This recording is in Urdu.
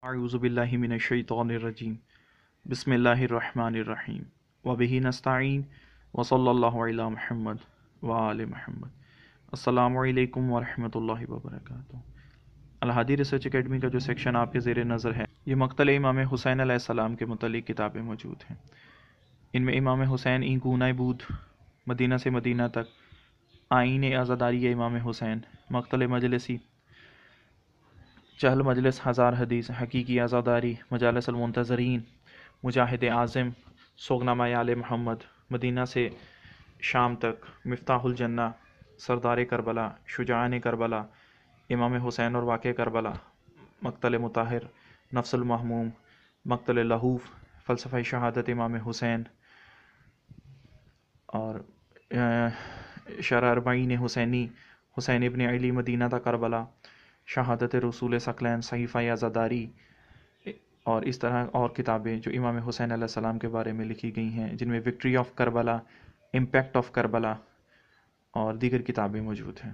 اعوذ باللہ من الشیطان الرجیم بسم اللہ الرحمن الرحیم وبہ نستعین وصلی اللہ علی محمد وآل محمد۔ السلام علیکم ورحمۃ اللہ وبرکاتہ۔ الھادی ریسرچ اکیڈمی کا جو سیکشن آپ کے زیر نظر ہے، یہ مقتل امام حسین علیہ السلام کے متعلق کتابیں موجود ہیں۔ ان میں امام حسین این گونہ بود، مدینہ سے مدینہ تک، آئین عزاداری امام حسین، مقتل مجلسی، چہل مجلس، ہزار حدیث، حقیقی عزاداری، مجالس المنتظرین، مجاہد اعظم، سوگنامہ آل محمد، مدینہ سے شام تک، مفتاح الجنہ، سردار کربلا، شجاعان کربلا، امام حسین اور واقع کربلا، مقتل مطہر، نفس المحموم، مقتل لہوف، فلسفہ شہادت امام حسین، اور شرح اربعین حسینی، حسین ابن علی مدینہ تا کربلا، شہادت رسول ثقلین، صحیفہ عزاداری، اور اس طرح اور کتابیں جو امام حسین علیہ السلام کے بارے میں لکھی گئی ہیں، جن میں victory of Karbala, impact of Karbala اور دیگر کتابیں موجود ہیں۔